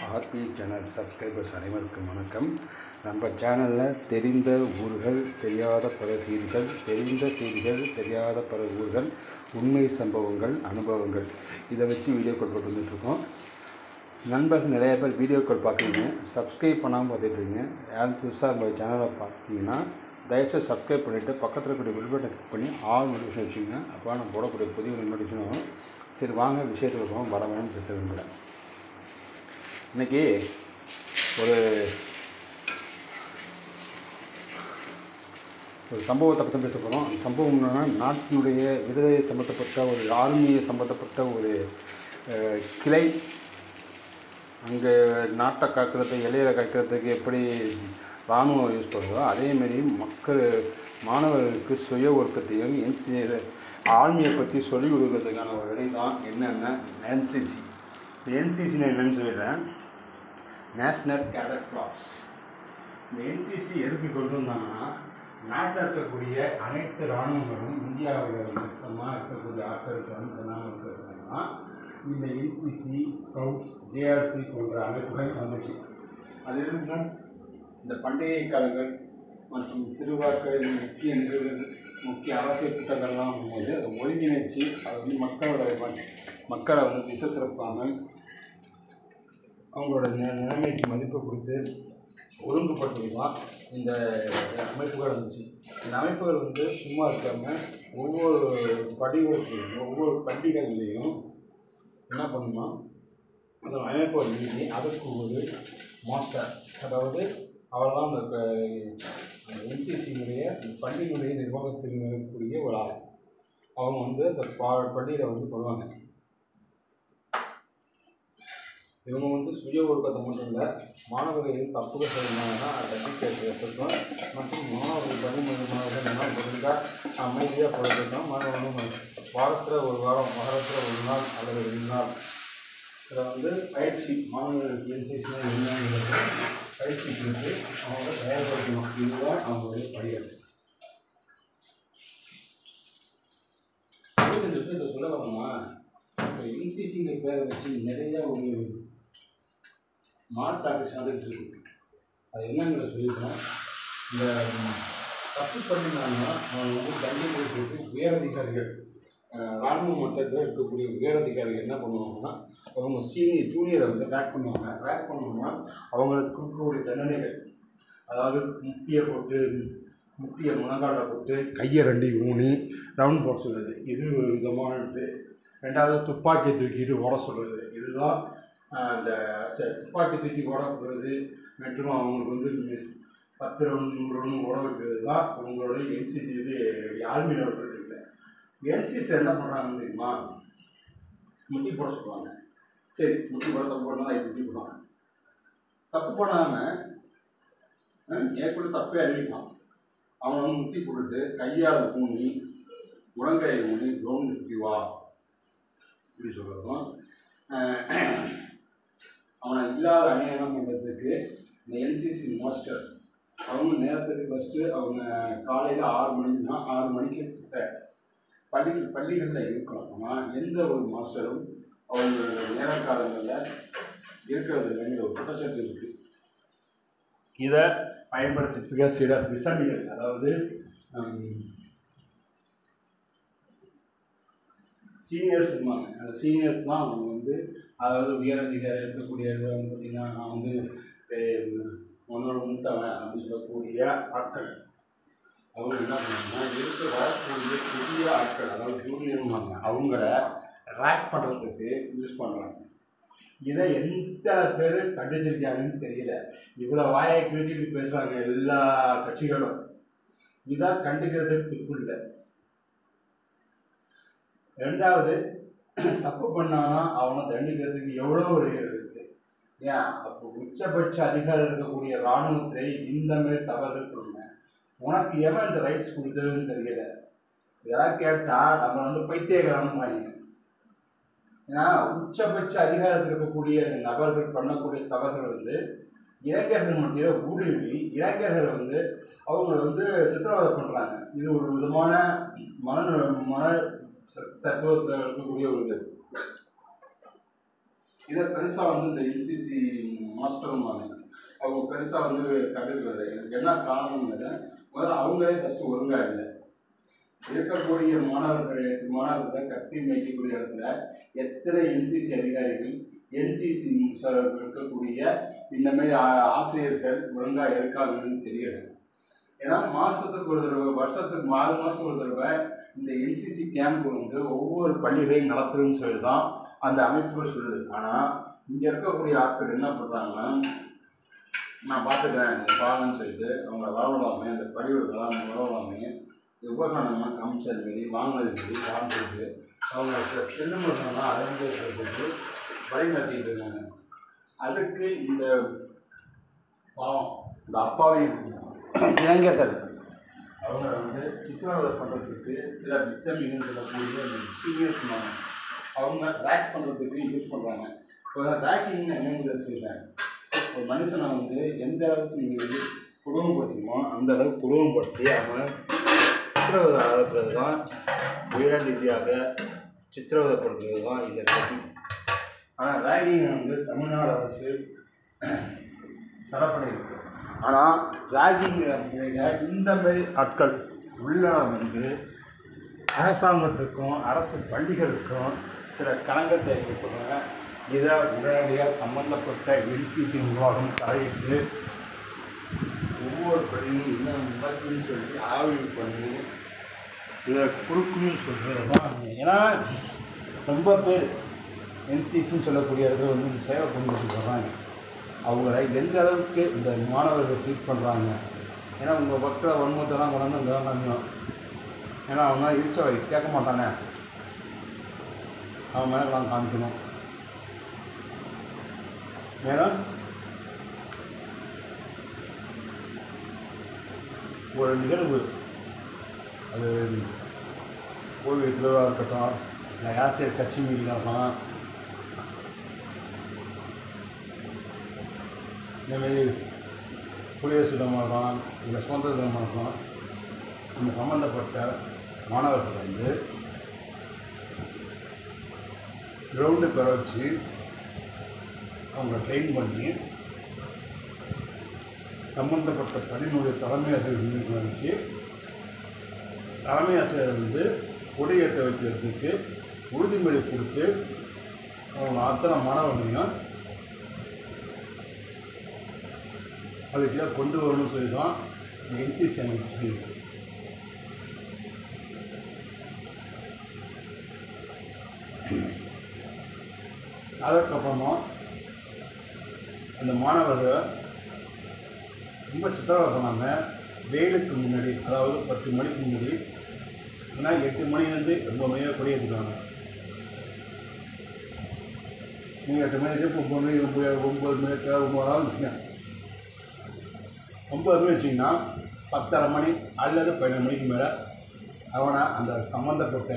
RB channel subscribers அனைவருக்கும் வணக்கம். நம்ம சேனலில் தெரிந்த ஊர்கள், தெரியாத பல செய்திகள், தெரிந்த செய்திகள், தெரியாத பல ஊர்கள், உண்மை சம்பவங்கள், அனுபவங்கள், இதை வச்சு வீடியோக்கள் போட்டு வந்துட்டுருக்கோம். நண்பர்கள் நிறைய பேர் வீடியோக்கள் பார்க்குறீங்க, சப்ஸ்கிரைப் பண்ணாமல் பார்த்துட்ருக்கீங்க. யாரும் புதுசாக நம்ம சேனலை பார்த்தீங்கன்னா தயவுசெய்து சப்ஸ்கிரைப் பண்ணிவிட்டு பக்கத்தில் இருக்கக்கூடிய பெல் பட்டனை கிளிக் பண்ணி ஆல் நோட்டிஃபிகேஷன் வச்சுங்க. அப்போ நம்ம போடக்கூடிய புதிய நோட்டிஃபிகேஷன் வரும். சரி, வாங்க விஷயத்துக்கு போவோம். வர வேணும்னு பேச விரும்பல. இன்றைக்கி ஒரு சம்பவத்தை பற்றி பேச போகிறோம். அந்த சம்பவம் என்னென்னா, நாட்டினுடைய விடுதலை சம்மந்தப்பட்ட ஒரு ஆர்மியை சம்மந்தப்பட்ட ஒரு கிளை. அங்கே நாட்டை காக்கிறதுக்கு, எல்லையில் காக்கிறதுக்கு எப்படி இராணுவம் யூஸ் பண்ணுறதோ அதேமாரி மாணவர்களுக்கு சுய ஒழுக்கத்தையும் ஆர்மியை பற்றி சொல்லிக் கொடுக்கறதுக்கான ஒரு வழி தான் என்னென்ன என்சிசி. என்சிசின்னு என்னென்னு சொல்லிடுறேன். National cadet class. இந்த என்சிசி எதுக்கு கொண்டு வந்தாங்கன்னா, நாட்டில் இருக்கக்கூடிய அனைத்து இராணுவங்களும் இந்தியாவில் மொத்தமாக இருக்கக்கூடிய ஆட்களுக்கு இருக்கிறதுனா இந்த என்சிசி, ஸ்கவுட்ஸ், ஜேஆர்சி போன்ற அமைப்புகள் வந்துச்சு. அது எதுக்குன்னா, இந்த பண்டிகை காலங்கள் மற்றும் திருவிழாக்கள், முக்கிய அரசியல் திட்டங்கள்லாம் போது அதை ஒருங்கிணைச்சு அதை வந்து மக்களை வந்து திசை திருப்பாமல் அவங்களோட நிலைமைக்கு மதிப்பு கொடுத்து ஒழுங்குபடுத்துவதுதான் இந்த அமைப்புகள் இருந்துச்சு. இந்த அமைப்புகள் வந்து சும்மா இருக்காமல் ஒவ்வொரு பண்டிகைகள்லேயும் என்ன பண்ணுமா, அந்த அமைப்புகள் மீறி அதுக்கு ஒரு மாஸ்டர், அதாவது அவர் தான் அந்த என்சிசியினுடைய பள்ளியினுடைய நிர்வாகத்தில் இருக்கக்கூடிய ஒரு ஆள். அவங்க வந்து அந்த பள்ளியில் வந்து பண்ணுவாங்க. இவங்க வந்து சுய ஒழுக்கத்தை மட்டும் இல்லை, மாணவர்கள் தப்புகள் செய்யணும்னா அதை கண்டிக்கிறதுக்கும் மற்றும் மாணவர்கள் பதிலாக அமைதியாக போகிறதுக்கும் மாணவர்கள் வாரத்தில் ஒரு வாரம், வாரத்தில் ஒரு நாள் அல்லது 2 நாள் இதை வந்து பயிற்சி, மாணவர்களுக்கு என்சிசினா என்னங்கிறது பயிற்சி கொடுத்து அவங்கள தயார்படுத்தணும். இதுதான் அவங்களுடைய படிகள். இதை சொல்ல வரணுமா, இப்போ என்சிசிங்கிற பேரை வச்சு நிறையா ஒரு டாபிக்ஸ் வந்துகிட்டு இருக்கு. அது என்னங்கிற சொல்லியிருக்கோம். இந்த தப்பு பண்ணினாங்கன்னா அவங்க வந்து தண்டனை போட்டு உயரதிகாரிகள், இராணுவ மட்டத்தில் இருக்கக்கூடிய உயரதிகாரிகள் என்ன பண்ணுவாங்கன்னா, அவங்க ஜூனியரை வந்து ரேக் பண்ணுவாங்க. ரேக் பண்ணோம்னா அவங்களுக்கு கொடுக்கக்கூடிய தண்டனைகள், அதாவது முட்டியை முழங்கால போட்டு கையை 2 ஊனி ரவுண்ட் போட சொல்கிறது, இது ஒரு விதமானது. 2வது துப்பாக்கி தூக்கிட்டு ஓட சொல்கிறது, இதுதான் இந்த துப்பாக்கி தூக்கி ஓட வைக்கிறது. மற்றும் அவங்களுக்கு வந்து 10 ரவுண்ட் 100 ரவுண்ட் ஓட வைக்கிறது தான் அவங்களுடைய என்சிசி. இது ஆர்மியில் இருக்கிறது இல்லை. என்சிசி என்ன பண்ணுறாங்கன்னு தெரியுமா, முட்டி போட சொல்லுவாங்க. சரி, முட்டி போட தப்பு பண்ணால் முட்டி போடுவாங்க. தப்பு பண்ணாமல் ஏற்பட்டு தப்பே அறிவிக்கலாம். அவன் வந்து முட்டி போட்டுட்டு கையால் ஊனி முழங்கையை ஊனி கிரவுண்ட் சுற்றி வா இப்படி சொல்கிறதும், அவனை இல்லாத அநியாயம் பண்ணுறதுக்கு இந்த என்சிசி மாஸ்டர் அவங்க நேரத்துக்கு ஃபஸ்ட்டு அவங்க காலையில் 6 மணிக்குன்னா 6 மணிக்கு பள்ளிகளில் இருக்கணும். ஆனால் எந்த ஒரு மாஸ்டரும் அவங்களோட நேர காலங்களில் இருக்கிறது இல்லைங்கிற ஒரு குற்றச்சாட்டு இருக்குது. இதை பயன்படுத்துறதுக்கு சில விசமிகள், அதாவது சீனியர்ஸ் இருப்பாங்க. அந்த சீனியர்ஸ் தான் அவங்க வந்து, அதாவது உயரதிகாரி இருக்கக்கூடிய பார்த்திங்கன்னா, நான் வந்து உன்னோட முட்டவன் அப்படின்னு சொல்லக்கூடிய ஆட்கள். அவங்க என்ன பண்ணாங்கன்னா, வரக்கூடிய புதிய ஆட்கள், அதாவது ஜூனியர்வாங்க, அவங்கள ரேக் பண்ணுறதுக்கு யூஸ் பண்ணுறாங்க. இதை எந்த பேர் கண்டிச்சிருக்காங்கன்னு தெரியல. இவ்வளோ வாயை கிழிச்சிட்டு பேசுகிறாங்க எல்லா கட்சிகளும். இதை கண்டிக்கிறதுக்கு துப்பு இல்லை. 2வது, தப்பு பண்ணானா அவனை தண்டிக்கிறதுக்கு எவ்வளோ ஒரு இருக்குது. ஏன் அப்போ உச்சபட்ச அதிகாரம் இருக்கக்கூடிய இராணுவத்தை இந்த மாதிரி தவறுகள் பண்ணுங்க. உனக்கு எவன் இந்த ரைட்ஸ் கொடுத்ததுன்னு தெரியல. யாராவது கேட்டால் நம்ம வந்து பைத்தியகாரன்னு வாங்க. ஏன்னா உச்சபட்ச அதிகாரத்தில் இருக்கக்கூடிய நபர்கள் பண்ணக்கூடிய தவறுகள் வந்து இளைஞர்கள் மத்தியில் ஊடுருவி இளைஞர்களை வந்து அவங்கள வந்து சித்திரவதை பண்ணுறாங்க. இது ஒரு விதமான மன தத்துவத்தில் இருக்கக்கூடிய ஒரு இது. இதை பெருசாக வந்து இந்த என்சிசி மாஸ்டர்மாங்க. அவங்க பெருசாக வந்து கற்றுக்கிறது என்ன காரணம்னு முதல்ல அவங்களே ஃபஸ்ட்டு ஒழுங்காக இல்லை. இருக்கக்கூடிய மாணவர்களை கட்டி மேய்க்கக்கூடிய இடத்துல எத்தனை என்சிசி அதிகாரிகள், என்சிசி இருக்கக்கூடிய இந்த மாதிரி ஆசிரியர்கள் ஒழுங்காக இருக்காங்கன்னு தெரியல. ஏன்னா மாதத்துக்கு ஒரு தடவை, வருஷத்துக்கு 6 மாதத்துக்கு ஒரு தடவை இந்த என்சிசி கேம்ப் வந்து ஒவ்வொரு பள்ளிகளையும் நடத்துறதுன்னு சொல்லி தான் அந்த அமைப்புகள் சொல்லுது. ஆனால் இங்கே இருக்கக்கூடிய ஆட்கள் என்ன பண்ணுறாங்கன்னா, நான் பார்த்துக்கிறேன் பாருன்னு சொல்லிட்டு அவங்கள வரவிடாமே, அந்த பள்ளிகளுக்கெல்லாம் வரவிடாமே உபகரணம்லாம் காமிச்சது மாரி வாங்கினது மாரி காமிச்சிட்டு அவங்க சில சின்னமர்கள்லாம் அரங்கேற்றத்துக்கு வழிநடத்திட்டு இருக்காங்க. அதுக்கு இந்த பாவம் இந்த அப்பாவையும் இளைஞர்கள் அவங்க வந்து சித்திரவதை பண்ணுறதுக்கு சில விஷயங்கள் சொல்லக்கூடிய சீரியஸ் அவங்க ரேக் பண்ணுறதுக்கு யூஸ் பண்ணுறாங்க. இப்போ ரேக்கிங்னு என்னங்கிறத சொல்கிறேன். ஒரு மனுஷனை வந்து எந்த அளவுக்கு நீங்கள் வந்து குடும்பப்படுத்தணுமோ அந்த அளவுக்கு குடும்பப்படுத்தி அவங்க சித்திரவதை ஆகிறது தான் உயர் ரீதியாக சித்திரவதைப்படுத்துறது தான் இந்த ரேக்கிங். ஆனால் ரேக்கிங்கை வந்து தமிழ்நாடு அரசு தடை பண்ணியிருக்கு. ஆனால் ரேக்கிங் இந்த மாதிரி ஆட்கள் உள்ள வந்து அரசாங்கத்துக்கும் அரசு பள்ளிகளுக்கும் சில களங்கத்தை ஏற்படுறாங்க. இதை உடனடியாக சம்பந்தப்பட்ட என்சிசி நிர்வாகம் தலையிட்டு ஒவ்வொரு பள்ளியும் என்ன நடக்குதுன்னு சொல்லி ஆய்வு பண்ணி இதை கொடுக்கணும்னு சொல்கிறது தான். ஏன்னா ரொம்ப பேர் என்சிசின்னு சொல்லக்கூடிய இடத்துல வந்து சேவை பண்ணிட்டு வர்றாங்க. அவங்கள எந்த அளவுக்கு இந்த மாணவர்கள் ட்ரீட் பண்ணுறாங்க. ஏன்னா உங்கள் பக்கம் வன்மத்தெல்லாம் கொண்டாந்து அங்கே தான் காமியும். ஏன்னா அவங்க இடிச்ச கேட்க மாட்டானே, அவன் மேலாம் காமிக்கணும். ஏன்னா ஒரு நிகழ்வு, அது கோவில் திருவிழா இருக்கட்டும், இல்லை ஆசிரியர் கட்சி மீட்டிங்காக இருக்கலாம், இந்தமாரி குடியரசு தினமாக இருக்கலாம், இல்லை சுதந்திர தினமாக இருக்கலாம், இந்த சம்மந்தப்பட்ட மாணவர்கள் வந்து கிரவுண்டு பெற வச்சு அவங்க ட்ரெயின் பண்ணி சம்பந்தப்பட்ட பணிமுறை தலைமை ஆசிரியர் வச்சு தலைமை ஆசிரியர் வந்து கொடியேற்ற வைக்கிறதுக்கு உறுதிமொழி கொடுத்து அவங்க அத்தனை மாணவர்களையும் அதுக்கு கொண்டு வரணும்னு சொல்லி தான் என்சிசி அமைப்பு சொல்லியிருக்கு. அதற்கப்புறமா அந்த மாணவர்கள் ரொம்ப சித்திரவதை பண்ணாமல் வெயிலுக்கு முன்னாடி, அதாவது 10 மணிக்கு முன்னாடி, ஏன்னா 8 மணிலேருந்து 9 மணியாக கொடியேற்றுவாங்க. நீங்கள் 8 மணிக்கு 9 மணி 9 மணிக்கு 9 வச்சுங்க. 9 மணி வச்சிங்கன்னா 10:30 மணி அல்லது 11 மணிக்கு மேலே அவனை அந்த சம்மந்தப்பட்ட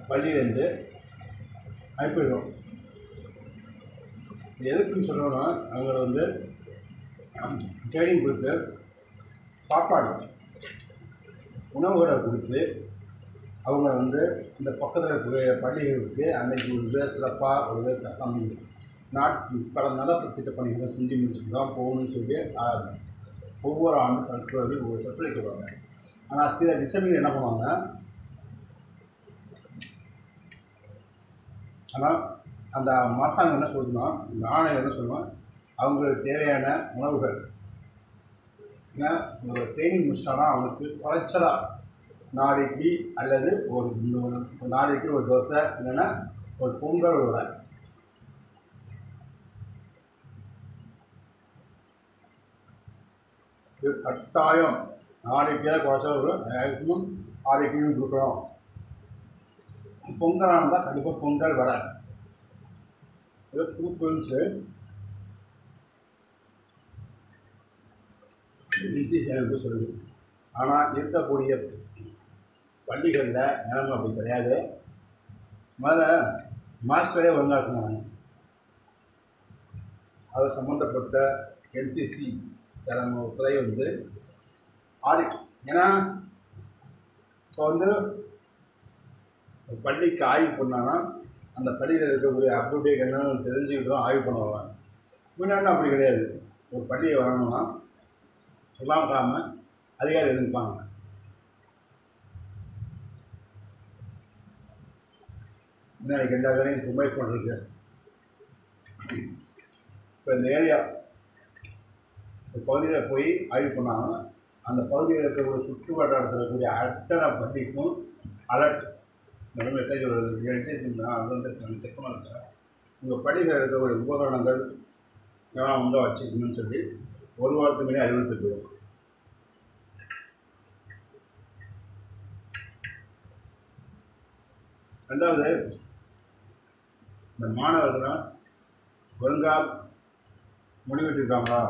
பள்ளியிலேருந்து அனுப்பிடுவோம். எதுக்குன்னு சொல்லணும்னா அவங்கள வந்து ட்ரைனிங் கொடுத்து சாப்பாடு உணவுகளை கொடுத்து அவங்க வந்து இந்த பக்கத்தில் இருக்கக்கூடிய பள்ளிகளுக்கு அன்றைக்கி ஒரு சிறப்பாக ஒரு பல நலத்திட்ட திட்ட பணிகளை செஞ்சு முடிச்சுட்டு தான் போகணும்னு சொல்லி ஒவ்வொரு ஆண்டும் சர்க்குலர் ஒரு சர்க்குலேட் வருவாங்க. ஆனால் சில டிசைன்கள் என்ன பண்ணுவாங்க, ஆனால் அந்த அரசாங்கம் என்ன சொல்லுதுன்னா, இந்த ஆணையம் என்ன சொல்லுவோம், அவங்களுக்கு தேவையான உணவுகள், ஏன்னா ஒரு ட்ரைனிங் முடிச்சிட்டானா அவனுக்கு குறைச்சலாக நாளைக்கு அல்லது ஒரு நாளைக்கு ஒரு தோசை, இல்லைன்னா ஒரு பொங்கல் வடை, இது கட்டாயம் நாளைக்கே குறைச்சல் வரும். மேக்ஸிமம் 6 கிலோ கொடுக்குறோம். பொங்கலாக இருந்தால் கண்டிப்பாக பொங்கல் வடை, இது கூப்பிட்டு என்சிசி அமைப்பு சொல்லுது. ஆனால் இருக்கக்கூடிய பள்ளிகளில் நிலைமை அப்படி கிடையாது. முதல்ல மாஸ்டரே ஒழுங்காக இருந்தாங்க. அது சம்மந்தப்பட்ட என்சிசி துறை வந்து ஆடிட். ஏன்னா இப்போ வந்து பள்ளிக்கு ஆய்வு பண்ணாங்கன்னா அந்த பள்ளியில் இருக்கக்கூடிய அப்டேட் என்னன்னு தெரிஞ்சுக்கிட்டு தான் ஆய்வு பண்ணுவாங்க. முன்னாடி அப்படி கிடையாது. ஒரு பள்ளியை வரணும்னா சொல்லாமல் அதிகாரி இருப்பாங்க. முன்னாடி எல்லா வேலையும் மொபைல் ஃபோன் இருக்குது. இப்போ இந்த ஏரியா ஒரு பகுதியில் போய் ஆய்வு பண்ணாங்க. அந்த பகுதியில் இருக்கக்கூடிய சுற்று வட்டாரத்தில் இருக்கக்கூடிய அத்தனை பள்ளிக்கும் அலர்ட் இந்த மெசேஜ் அது வந்து செக் பண்ணுறேன். உங்கள் பள்ளியில் இருக்கக்கூடிய உபகரணங்கள் எல்லாம் வந்து வச்சுக்கணும்னு சொல்லி ஒரு வாரத்துக்கு முன்னாடி அறிவுறுத்தி போயிடும். ரெண்டாவது, இந்த மாணவர்கள் ஒழுங்காக முடிவெட்டிருக்காங்களா,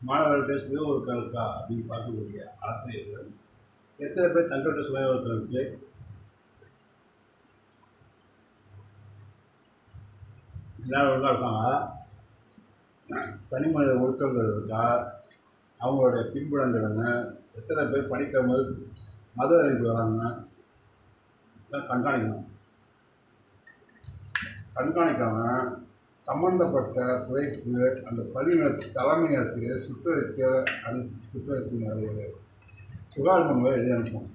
மாணவர்கள்ட்ட சுய ஒழுக்கம் இருக்கா அப்படின்னு பார்க்கக்கூடிய ஆசிரியர்கள் எத்தனை பேர் தங்கள்கிட்ட சுய ஒழுக்கம் இருக்குது, எல்லாரும் ஒழுங்காக இருக்காங்க, தனி மனித ஒழுக்கங்கள் இருக்கா, அவங்களுடைய பின்புலங்கள் என்ன, எத்தனை பேர் படிக்கும்போது மத அறிவு வராங்க, கண்காணிக்கணும். கண்காணிக்காமல் சம்பந்தப்பட்ட துறைக்கு அந்த பள்ளியினர் தலைமை ஆசிரியர் சுற்றறிக்கை சுற்றறிக்கை புகார் மனுவை எழுதி அனுப்பணும்.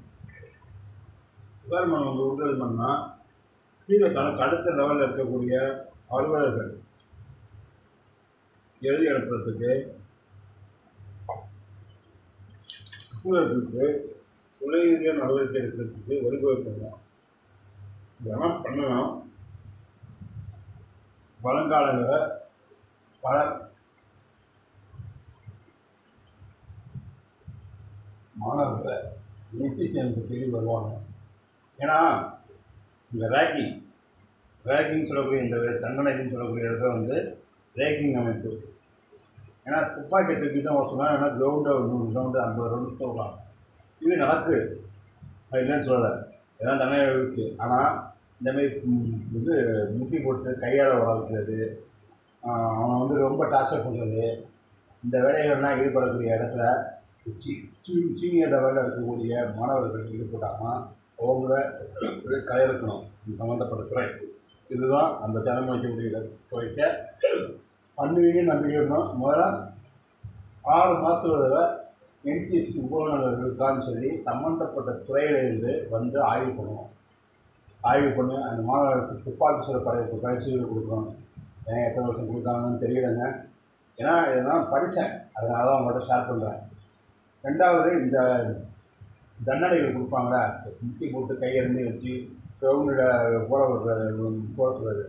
புகார் மனு வந்து உறுதி பண்ணால் கீழே தனக்கு அடுத்த லெவலில் இருக்கக்கூடிய அலுவலர்கள் எழுதி அனுப்புறதுக்கு சூழலுக்கு துணை ரீதியாக நடவடிக்கை எடுக்கிறதுக்கு வழிவகுக்கணும். இதெல்லாம் பண்ணணும். பழங்காலங்களில் பல மாணவர்கள் என்சிசிஎம்க்கு தேடி வருவாங்க. ஏன்னா இந்த ரேக்கிங் சொல்லக்கூடிய இந்த தண்டனைக்குன்னு சொல்லக்கூடிய இடத்துல வந்து ரேக்கிங் அமைப்பு. ஏன்னா துப்பாக்கி தூக்கி தான் ஒரு சொன்னால் ஏன்னா கிரவுண்டை 100 ரவுண்டு 50 ரவுண்டு போகலாம். இது நடக்குது, அது இல்லைன்னு சொல்லலை, இதெல்லாம் தண்டனை இருக்குது. ஆனால் இந்தமாரி இது முட்டி போட்டு கையால் வளர்க்கிறது, அவனை வந்து ரொம்ப டார்ச்சர் பண்ணுறது, இந்த வேலைகள்லாம் ஈடுபடக்கூடிய இடத்துல சீனியர் லெவலில் இருக்கக்கூடிய மாணவர்கள் ஈடுபட்டாங்கன்னா அவங்கள கலையிருக்கணும் சம்மந்தப்பட்ட துறை. இதுதான் அந்த தலைமுறைக்கு துறைக்க பண்ணுவீங்கன்னு நம்பிக்கை இருக்கணும். முதல்ல 6 மாதத்துல என்சிசி உபகரணங்கள் இருக்கான்னு சொல்லி சம்மந்தப்பட்ட துறையிலிருந்து வந்து ஆய்வு பண்ணுவோம். ஆய்வு பண்ணி அந்த மாணவர்களுக்கு துப்பாக்கி சுட பயிற்சிகள் கொடுக்கணும். ஏன் எத்தனை வருஷம் கொடுத்தாங்கன்னு தெரியலைங்க, ஏன்னா இதெல்லாம் படித்தேன், அதனால தான் அவங்கள்ட்ட ஷேர் பண்ணுறேன். ரெண்டாவது, இந்த தண்டனைகள் கொடுப்பாங்களா, முட்டி போட்டு கையிறந்து வச்சு கிரவுண்டில் போட சொல்கிறது,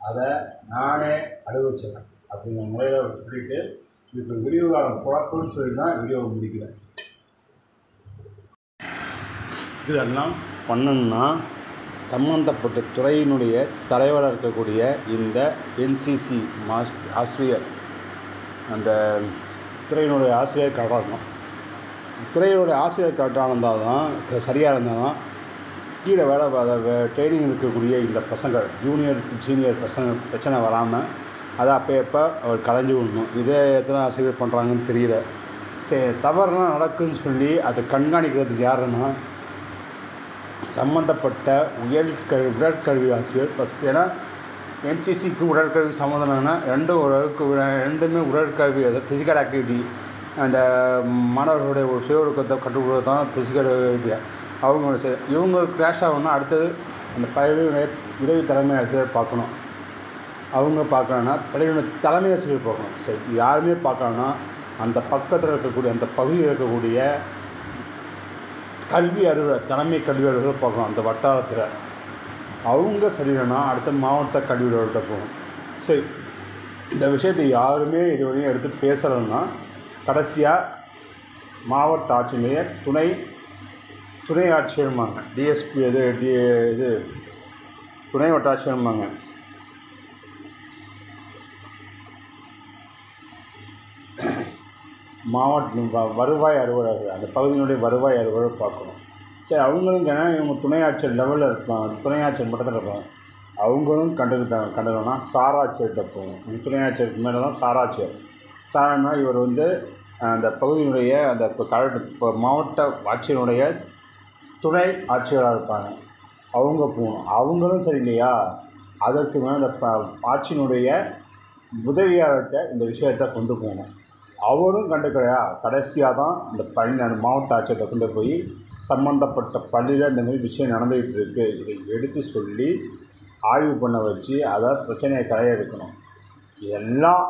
அதை நானே அனுபவிச்சேன் அப்படிங்கிற முறையில் சொல்லிட்டு இதுக்கு விரிவுகாலம் குழப்பம்னு சொல்லி தான் வீடியோவை முடிக்கிறேன். இதெல்லாம் பண்ணணும்னா சம்பந்தப்பட்ட துறையினுடைய தலைவராக இருக்கக்கூடிய இந்த என்சிசி ஆசிரியர், அந்த துறையினுடைய ஆசிரியர் கரெக்டாக இருக்கணும். துறையினுடைய ஆசிரியர் கரெக்டாக இருந்தால் தான், சரியாக இருந்தால் தான் கீழே ட்ரைனிங் இருக்கக்கூடிய இந்த பசங்கள் சீனியர் பசங்க பிரச்சனை வராமல் அதை அப்போ அவர் கலைஞ்சி விடணும். இதே எத்தனை ஆசிரியர் பண்ணுறாங்கன்னு தெரியல. சரி, தவறுலாம் நடக்குதுன்னு சொல்லி அதை கண்காணிக்கிறதுக்கு யாருன்னா சம்மந்தப்பட்ட உடற்கல்வி ஆசிரியர் ஃபஸ்ட். ஏன்னா என்சிசிக்கு உடற்கல்வி சம்மந்தம்னா ரெண்டுமே உடற்கல்வி, அது ஃபிசிக்கல் ஆக்டிவிட்டி, அந்த மாணவர்களுடைய ஒரு சுய ஒழுக்கத்தை கற்றுக்கொடுறது தான் ஃபிசிக்கல் ஆக்டிவிட்டி. இவங்க கிராஷ் ஆகணும்னா அடுத்தது அந்த பள்ளியுடைய உதவி தலைமை ஆசிரியர் பார்க்கணும். அவங்க பார்க்கணுன்னா பள்ளியுடைய தலைமை ஆசிரியர் பார்க்கணும். சரி, யாருமே பார்க்கணுன்னா அந்த பக்கத்தில் இருக்கக்கூடிய அந்த பகுதியில் இருக்கக்கூடிய கல்வி அலுவலர், தலைமை கல்வி அலுவலர் பார்க்கணும். அந்த வட்டாரத்தில் அவங்க சரியில்லைன்னா அடுத்த மாவட்ட கல்வி அலுவலர்கிட்ட போகணும். சரி, இந்த விஷயத்தை யாருமே இதுவரையும் எடுத்து பேசலைன்னா கடைசியாக மாவட்ட ஆட்சியர் துணை ஆட்சியர்மாங்க, டிஎஸ்பி இது துணை வட்டாட்சியர்மாங்க. மாவட்ட வருவாய் அலுவலர்கள், அந்த பகுதியினுடைய வருவாய் அலுவலர் பார்க்கணும். சரி, அவங்களும் இவங்க துணை ஆட்சியர் லெவலில் இருப்பாங்க, துணை ஆட்சியர் மட்டத்தில் இருப்பாங்க, அவங்களும் கண்டுக்கணும்னா சாராட்சியர்கிட்ட போகணும். துணை ஆட்சியருக்கு மேலே தான் சாராட்சியர். சாரன்னா இவர் வந்து அந்த பகுதியினுடைய அந்த மாவட்ட ஆட்சியருடைய துணை ஆட்சியராக இருப்பாங்க, அவங்க போகணும். அவங்களும் சரி இல்லையா, அதற்கு மேலே அந்த ஆட்சியினுடைய உதவியாளர்கிட்ட இந்த விஷயத்தை கொண்டு போகணும். அவரும் கண்டுக்கலையா, கடைசியாக தான் இந்த அந்த மாவட்ட ஆட்சியத்தை கொண்டு போய் சம்மந்தப்பட்ட பள்ளியில் இந்த மாதிரி விஷயம் நடந்துக்கிட்டு இருக்குது, இதை எடுத்து சொல்லி ஆய்வு பண்ண வச்சு அதை பிரச்சனையை களைய எடுக்கணும். இதெல்லாம்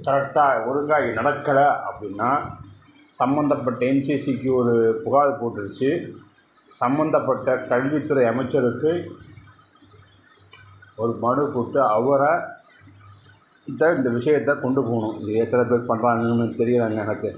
கரெக்டாக ஒழுங்காக நடக்கலை அப்படின்னா சம்மந்தப்பட்ட என்சிசிக்கு ஒரு புகார் போட்டுருச்சு, சம்மந்தப்பட்ட கல்வித்துறை அமைச்சருக்கு ஒரு மனு போட்டு அவரை இந்த விஷயத்தை கொண்டு போகணும். இது எத்தனை பேர் பண்ணுறாங்கன்னு தெரியலைங்க எனக்கு.